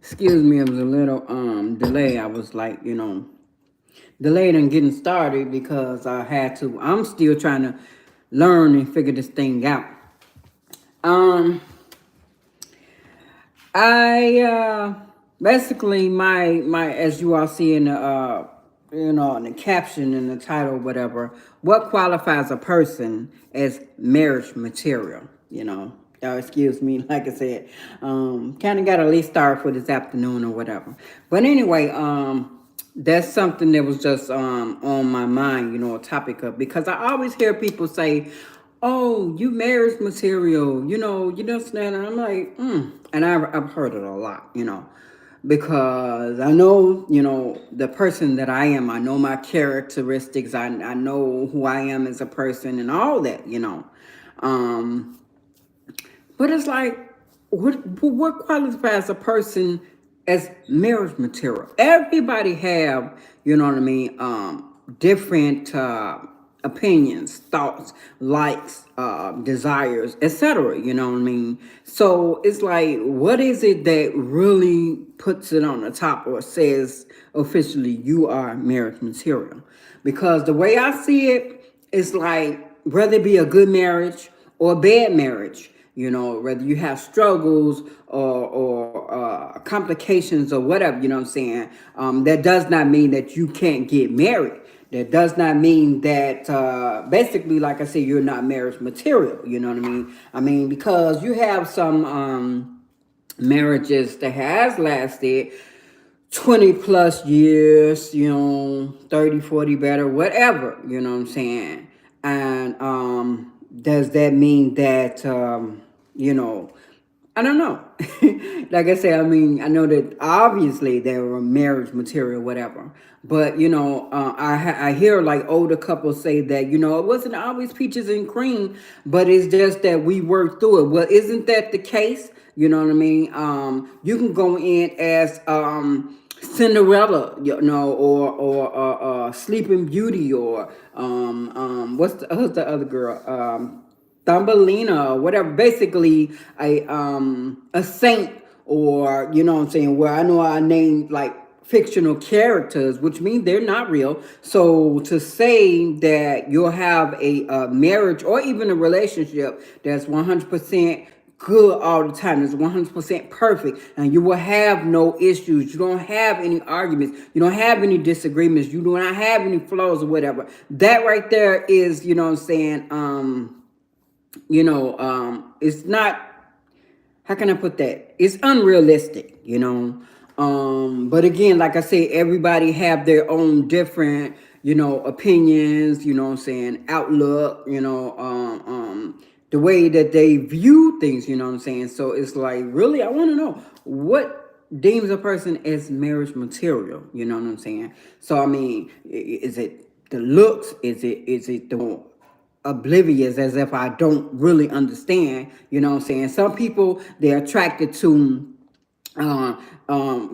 Excuse me, it was a little delay. I was like, delayed in getting started because I had to. I'm still trying to learn and figure this thing out. Um, I basically my as you all see in the in the caption in the title, whatever. What qualifies a person as marriage material? Excuse me, like I said, kind of got a late start for this afternoon or whatever. But anyway, that's something that was just on my mind, a topic of, because I always hear people say, "Oh, you marriage material," you understand? And I'm like, and I've heard it a lot, because I know, the person that I am. I know my characteristics. I know who I am as a person and all that. Um, but it's like, what qualifies a person as marriage material? Everybody have, you know what I mean, different opinions, thoughts, likes, desires, etc. You know what I mean? So it's like, what is it that really puts it on the top or says officially you are marriage material? Because the way I see it, it's like, whether it be a good marriage or a bad marriage, whether you have struggles or complications or whatever, you know what I'm saying? That does not mean that you can't get married. That does not mean that, basically, like I said, you're not marriage material. You know what I mean? I mean, because you have some marriages that has lasted 20 plus years, 30, 40 better, whatever, you know what I'm saying? And does that mean that, you know, I don't know. Like I said, I mean, I know that obviously they were marriage material, whatever. But, I hear like older couples say that, it wasn't always peaches and cream, but it's just that we worked through it. Well, isn't that the case? You know what I mean? You can go in as Cinderella, or Sleeping Beauty, or who's the other girl? Thumbelina, or whatever. Basically, a saint, or what I'm saying. Where I know I named like fictional characters, which means they're not real. So to say that you'll have a marriage or even a relationship that's 100% good all the time, it's 100% perfect, and you will have no issues, you don't have any arguments, you don't have any disagreements, you do not have any flaws or whatever, that right there is, what I'm saying, it's not, how can I put that? It's unrealistic, But again, like I say, everybody have their own different, opinions, what I'm saying, outlook, the way that they view things, what I'm saying. So it's like, really, I want to know what deems a person as marriage material, you know what I'm saying? So I mean, is it the looks? Is it the oblivious, as if I don't really understand, you know what I'm saying? Some people, they're attracted to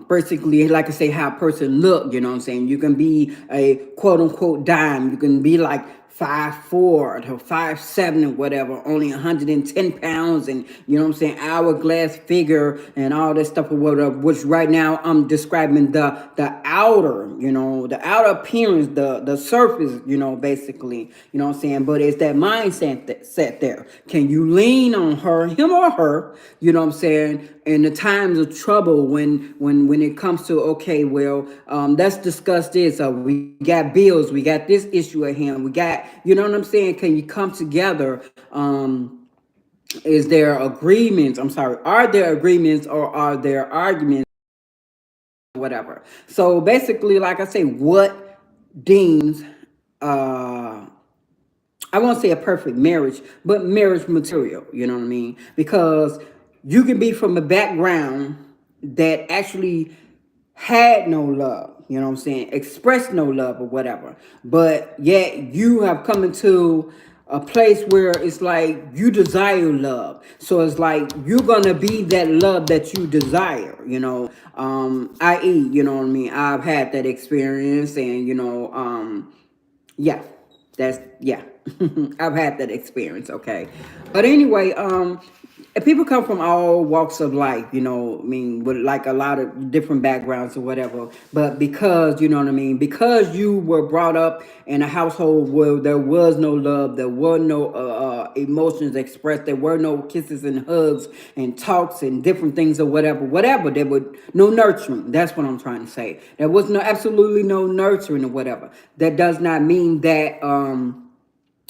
basically, like I say, how a person look, you know what I'm saying? You can be a quote unquote dime, you can be like 5'4" to 5'7" or whatever, only 110 pounds, and you know what I'm saying, hourglass figure and all that stuff or whatever, which right now I'm describing the outer, the outer appearance, the surface, basically, you know what I'm saying. But it's that mindset that set there. Can you lean on him or her, you know what I'm saying, in the times of trouble, when it comes to, okay, well, let's discuss this, we got bills, we got this issue at hand, we got, you know what I'm saying, can you come together? Is there agreements, I'm sorry, are there agreements, or are there arguments, whatever? So basically, like I say, what deems, I won't say a perfect marriage, but marriage material, you know what I mean? Because you can be from a background that actually had no love, you know what I'm saying, expressed no love or whatever, but yet you have come into a place where it's like you desire love. So it's like you're gonna be that love that you desire, i.e., you know what I mean, I've had that experience, and yeah, that's, yeah. I've had that experience, okay. But anyway, and people come from all walks of life, I mean, with like a lot of different backgrounds or whatever. But because, you know what I mean, because you were brought up in a household where there was no love, there were no emotions expressed, there were no kisses and hugs and talks and different things or whatever, there was no nurturing. That's what I'm trying to say. There was no absolutely no nurturing or whatever. That does not mean that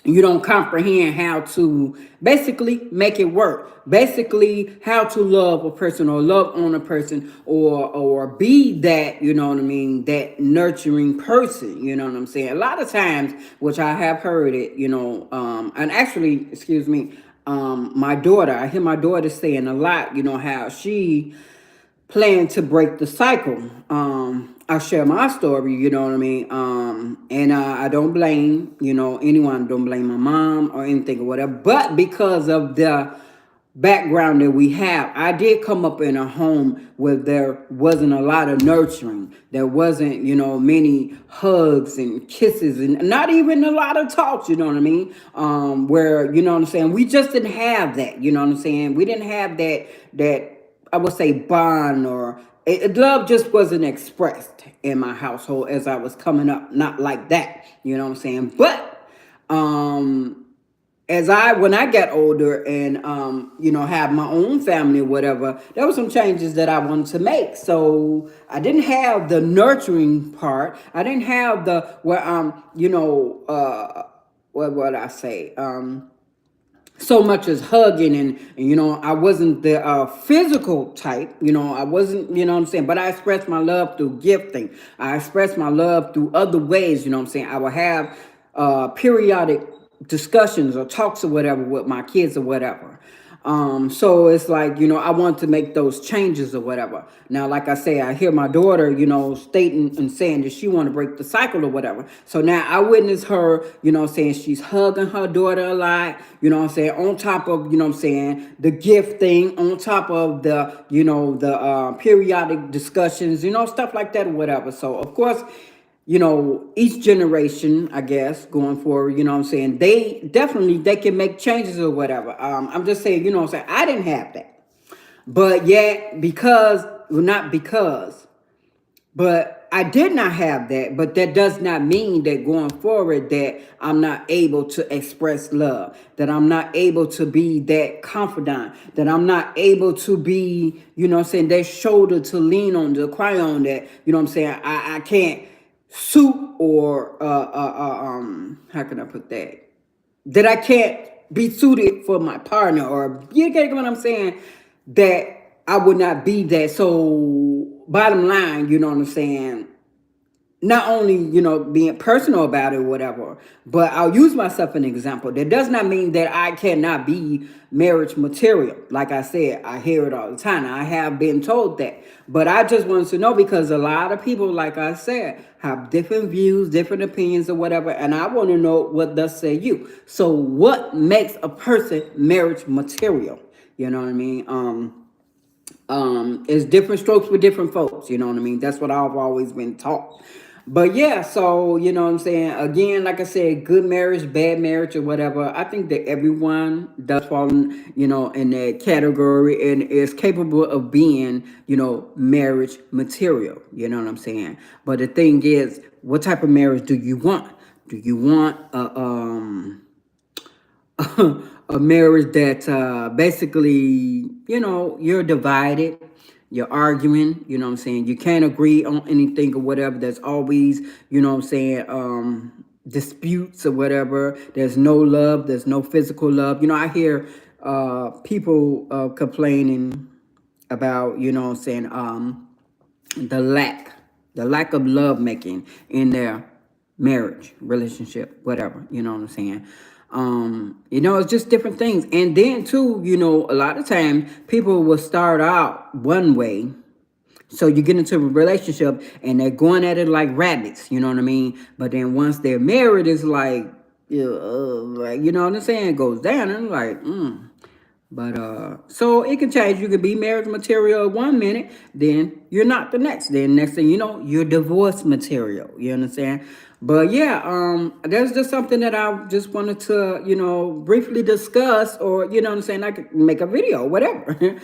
you don't comprehend how to basically make it work, basically how to love a person or love on a person, or be that, you know what I mean, that nurturing person, you know what I'm saying. A lot of times, which I have heard it, and actually, excuse me, my daughter, I hear my daughter saying a lot, how she plan to break the cycle. I share my story, you know what I mean? And I don't blame, anyone, don't blame my mom or anything or whatever. But because of the background that we have, I did come up in a home where there wasn't a lot of nurturing. There wasn't, many hugs and kisses and not even a lot of talks, you know what I mean? Where, you know what I'm saying? We just didn't have that, you know what I'm saying? We didn't have that I would say bond, or love just wasn't expressed in my household as I was coming up. Not like that, you know what I'm saying? But when I got older and have my own family or whatever, there were some changes that I wanted to make. So I didn't have the nurturing part. I didn't have the what would I say? So much as hugging, and I wasn't the physical type, I wasn't, you know what I'm saying, but I expressed my love through gifting. I expressed my love through other ways, you know what I'm saying. I would have periodic discussions or talks or whatever with my kids or whatever. So it's like, I want to make those changes or whatever. Now, like I say, I hear my daughter, stating and saying that she want to break the cycle or whatever. So now I witness her, saying she's hugging her daughter a lot, on top of, the gift thing, on top of the periodic discussions, stuff like that or whatever. So, of course, each generation, I guess, going forward, they can make changes or whatever. I'm just saying, I didn't have that. But yet, but I did not have that. But that does not mean that going forward that I'm not able to express love, that I'm not able to be that confidant, that I'm not able to be, that shoulder to lean on, to cry on, that, I can't suit or how can I put that I can't be suited for my partner, or you get what I'm saying, that I would not be that. So bottom line, you know what I'm saying, not only, being personal about it or whatever, but I'll use myself as an example. That does not mean that I cannot be marriage material. Like I said, I hear it all the time. I have been told that. But I just wanted to know, because a lot of people, like I said, have different views, different opinions or whatever. And I want to know what thus say you. So what makes a person marriage material? You know what I mean? It's different strokes with different folks, you know what I mean? That's what I've always been taught. But yeah, so you know what I'm saying? Again, like I said, good marriage, bad marriage, or whatever. I think that everyone does fall in, in that category and is capable of being, marriage material. You know what I'm saying? But the thing is, what type of marriage do you want? Do you want a marriage that basically, you're divided, you're arguing, you know what I'm saying, you can't agree on anything or whatever, there's always, disputes or whatever, there's no love, there's no physical love. I hear people complaining about, the lack of love making in their marriage, relationship, whatever, you know what I'm saying. It's just different things. And then too, a lot of times people will start out one way. So you get into a relationship and they're going at it like rabbits, you know what I mean? But then once they're married, it's like, you know what I'm saying? It goes down and like, But so it can change. You could be marriage material 1 minute, then you're not the next. Then next thing you know, you're divorce material. You understand? But yeah, that's just something that I just wanted to, briefly discuss, or you know what I'm saying. I could make a video, whatever.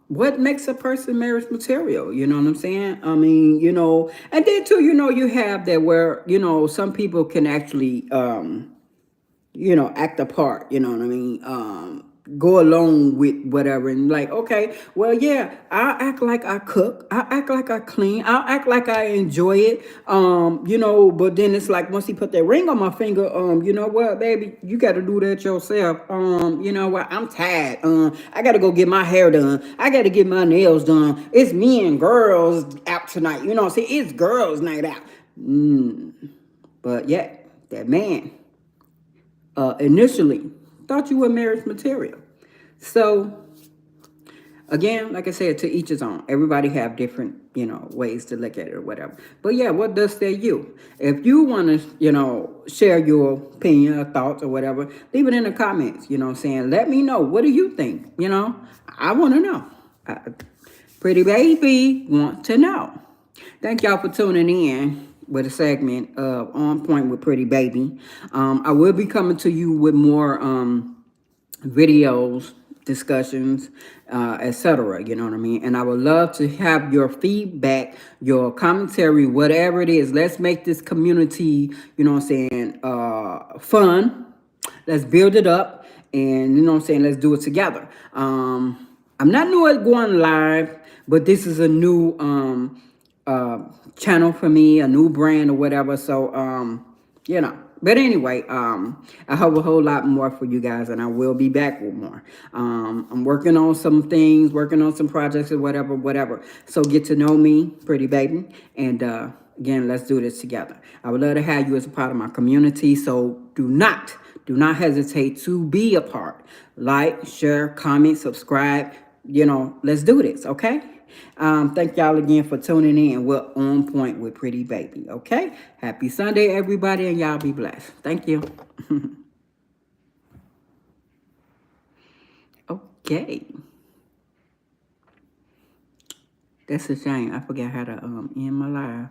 What makes a person marriage material? You know what I'm saying? I mean, and then too, you have that where some people can actually act a part, you know what I mean? Go along with whatever and like, okay, well, yeah, I'll act like I cook, I'll act like I clean, I'll act like I enjoy it. But then it's like once he put that ring on my finger, you know what, baby, you gotta do that yourself. You know what, I'm tired. I gotta go get my hair done. I gotta get my nails done. It's me and girls out tonight. You know, see, it's girls' night out. But yeah, that man initially thought you were marriage material. So again, like I said, to each his own. Everybody have different, ways to look at it or whatever. But yeah, what does say you? If you want to, share your opinion or thoughts or whatever, leave it in the comments. You know what I'm saying? Let me know. What do you think? I want to know. Pretty baby want to know. Thank y'all for tuning in with a segment of On Point with Pretty Baby. I will be coming to you with more videos, discussions, etc. You know what I mean? And I would love to have your feedback, your commentary, whatever it is. Let's make this community, fun. Let's build it up, and let's do it together. I'm not new at going live, but this is a new channel for me, a new brand or whatever. So But anyway, I have a whole lot more for you guys, and I will be back with more. I'm working on some things, working on some projects or whatever. So get to know me, pretty baby, and again, let's do this together. I would love to have you as a part of my community. So do not hesitate to be a part. Like, share, comment, subscribe. Let's do this, okay? Thank y'all again for tuning in. We're On Point with Pretty Baby, okay? Happy Sunday, everybody, and y'all be blessed. Thank you. Okay. That's a shame. I forgot how to end my live.